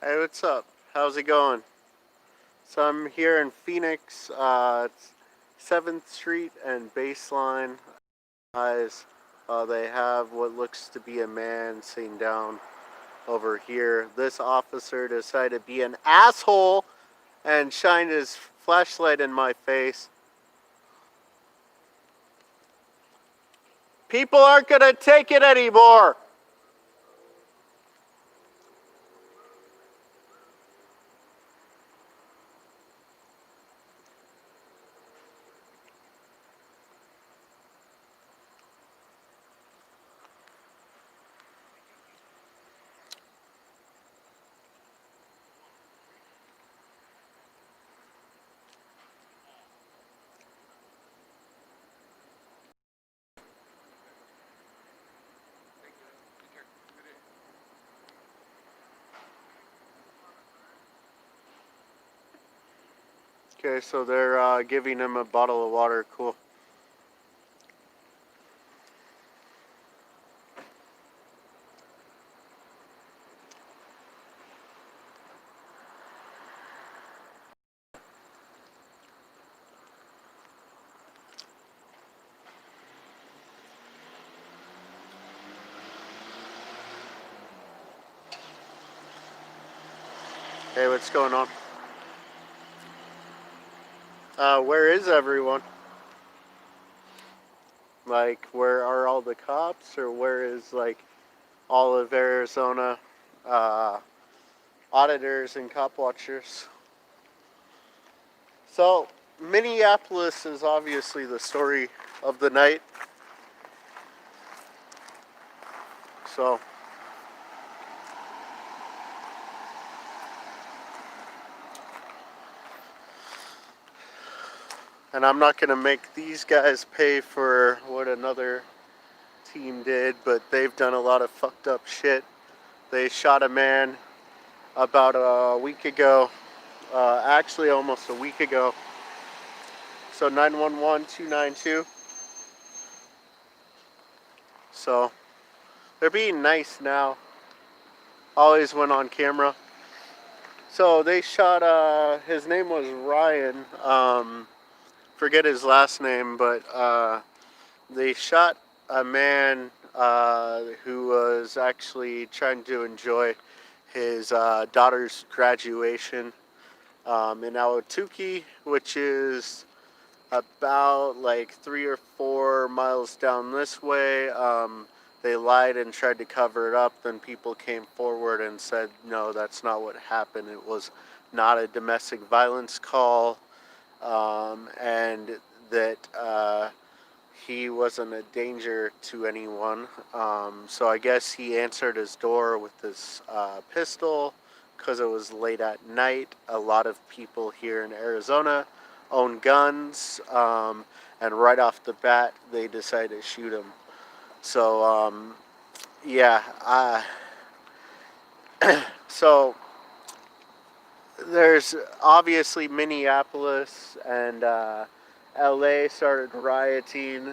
Hey, what's up? How's it going? So I'm here in Phoenix, it's 7th Street and Baseline. Guys, they have what looks to be a man sitting down over here. This officer decided to be an asshole and shined his flashlight in my face. People aren't gonna take it anymore! Okay, so they're giving him a bottle of water. Cool. Hey, what's going on? Where is everyone? Like, where are all the cops, or where is, like, all of Arizona uh, auditors and cop watchers? So, Minneapolis is obviously the story of the night. So, and I'm not going to make these guys pay for what another team did, but they've done a lot of fucked up shit. They shot a man about a week ago, actually almost a week ago. So 911 292. So they're being nice now. Always went on camera. So they shot, his name was Ryan. Forget his last name, but they shot a man who was actually trying to enjoy his daughter's graduation in Ahwatukee, which is about like 3 or 4 miles down this way. They lied and tried to cover it up. Then people came forward and said, no, that's not what happened. It was not a domestic violence call, and that he wasn't a danger to anyone. So I guess he answered his door with his pistol because it was late at night. A lot of people here in Arizona own guns, and right off the bat, they decided to shoot him. So, yeah. So there's obviously Minneapolis and LA started rioting.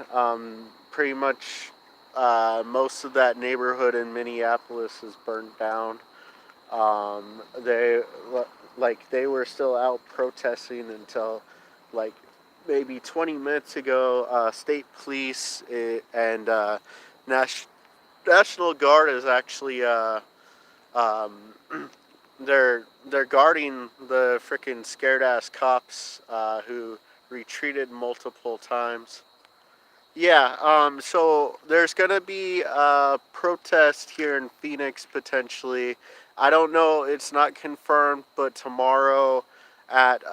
Pretty much most of that neighborhood in Minneapolis is burnt down. They they were still out protesting until like maybe 20 minutes ago. State police and National Guard is actually um, they're guarding the freaking scared ass cops who retreated multiple times. Yeah, so there's gonna be a protest here in Phoenix potentially. I don't know, it's not confirmed, but tomorrow at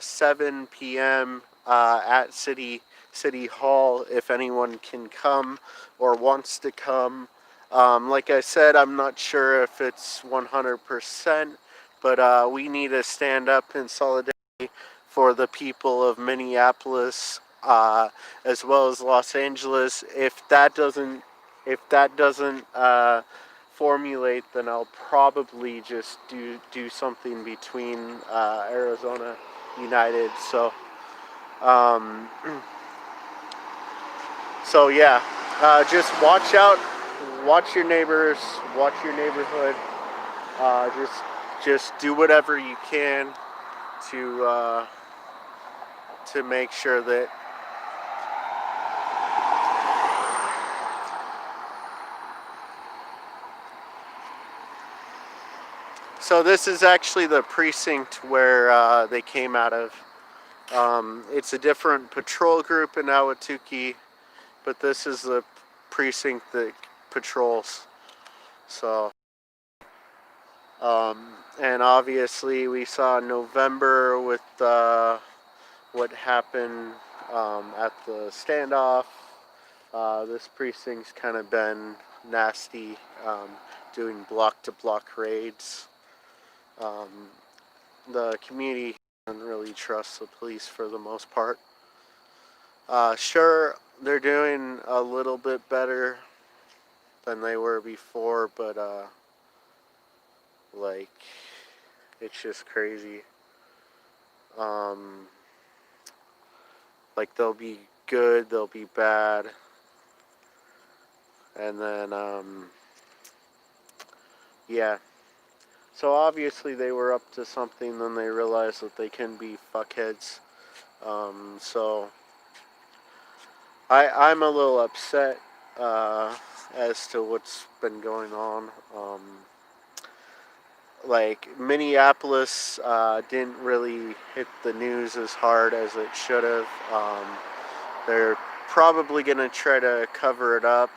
7 p.m. At City Hall, if anyone can come or wants to come. Like I said, I'm not sure if it's 100%, but we need to stand up in solidarity for the people of Minneapolis, as well as Los Angeles. If that doesn't formulate, then I'll probably just do something between Arizona United. Um, so yeah, just watch out, watch your neighbors, watch your neighborhood. Just just do whatever you can to make sure that so this is actually the precinct where they came out of. It's a different patrol group in Ahwatukee, but this is the precinct that patrols. So, and obviously we saw November with what happened at the standoff. This precinct's kind of been nasty, doing block-to-block raids. The community doesn't really trust the police for the most part. Sure, they're doing a little bit better than they were before, but like, it's just crazy. Like, they'll be good, they'll be bad, and then yeah. So obviously they were up to something, then they realized that they can be fuckheads. So I'm a little upset as to what's been going on. Like, Minneapolis didn't really hit the news as hard as it should have. They're probably going to try to cover it up.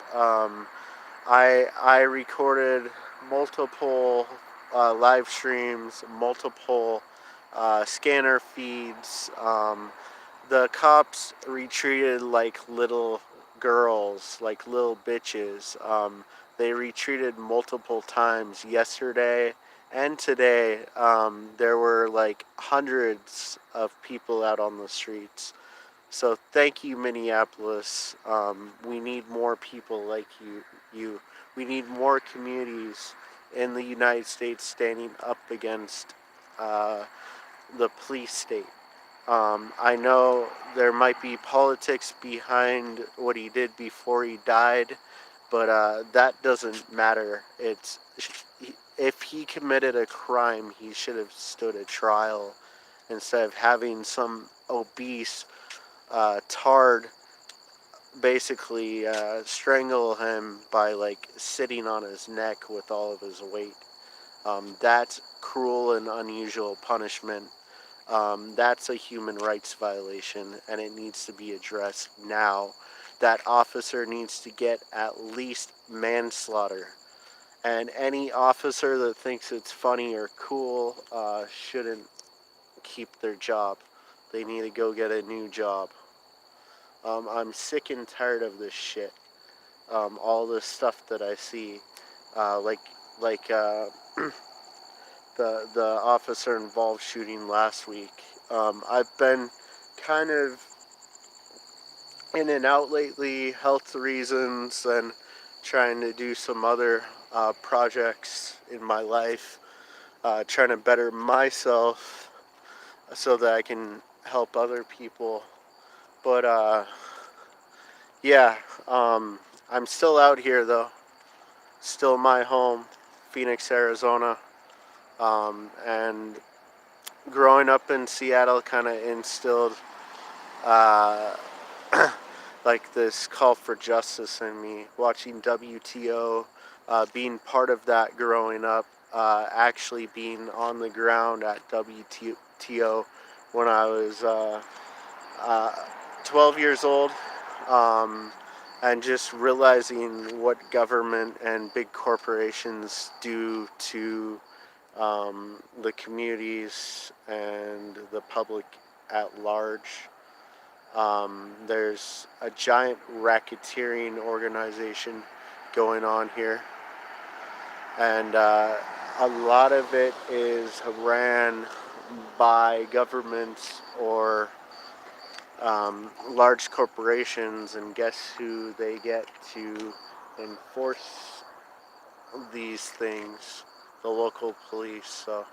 I recorded multiple live streams, multiple scanner feeds. The cops retreated like little girls, like little bitches. They retreated multiple times yesterday and today. There were like hundreds of people out on the streets. So thank you, Minneapolis. We need more people like you. We need more communities in the United States standing up against the police state. I know there might be politics behind what he did before he died, but that doesn't matter. If he committed a crime, he should have stood a trial instead of having some obese tard basically strangle him by like sitting on his neck with all of his weight. That's cruel and unusual punishment. That's a human rights violation, and it needs to be addressed now. That officer needs to get at least manslaughter. And any officer that thinks it's funny or cool shouldn't keep their job. They need to go get a new job. I'm sick and tired of this shit. All this stuff that I see, like the officer involved shooting last week. I've been kind of in and out lately, health reasons, and trying to do some other projects in my life, trying to better myself so that I can help other people. But yeah, I'm still out here though. Still my home, Phoenix, Arizona. And growing up in Seattle kind of instilled uh, like this call for justice in me. Watching WTO, being part of that growing up, actually being on the ground at WTO when I was 12 years old, and just realizing what government and big corporations do to the communities and the public at large. There's a giant racketeering organization going on here, and a lot of it is ran by governments or large corporations, and guess who they get to enforce these things? The local police. So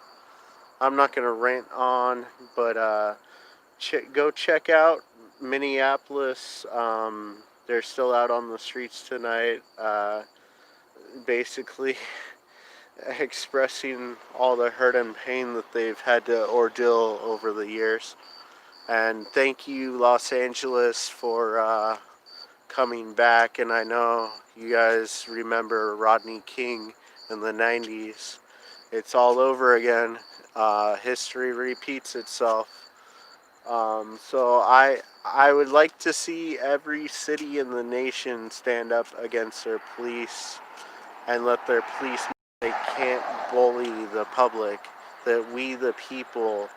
I'm not going to rant on, but go check out Minneapolis. They're still out on the streets tonight. Basically, expressing all the hurt and pain that they've had to ordeal over the years. And thank you, Los Angeles, for coming back. And I know you guys remember Rodney King in the 90s. It's all over again. History repeats itself. So I would like to see every city in the nation stand up against their police and let their police know they can't bully the public. That we the people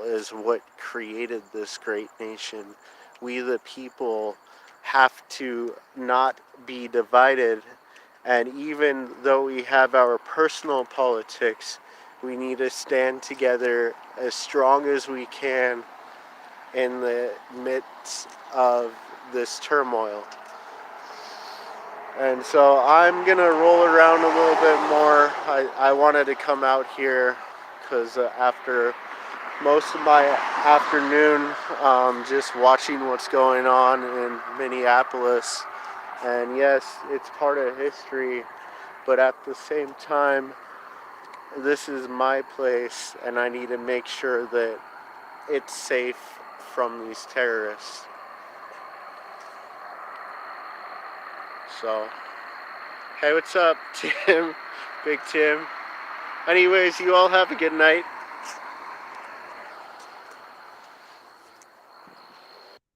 is what created this great nation. We the people have to not be divided, and even though we have our personal politics, we need to stand together as strong as we can in the midst of this turmoil. And so I'm gonna roll around a little bit more. I wanted to come out here because after most of my afternoon just watching what's going on in Minneapolis, and yes, it's part of history, but at the same time, this is my place, and I need to make sure that it's safe from these terrorists. So, hey, what's up, Tim? Big Tim. Anyways, you all have a good night.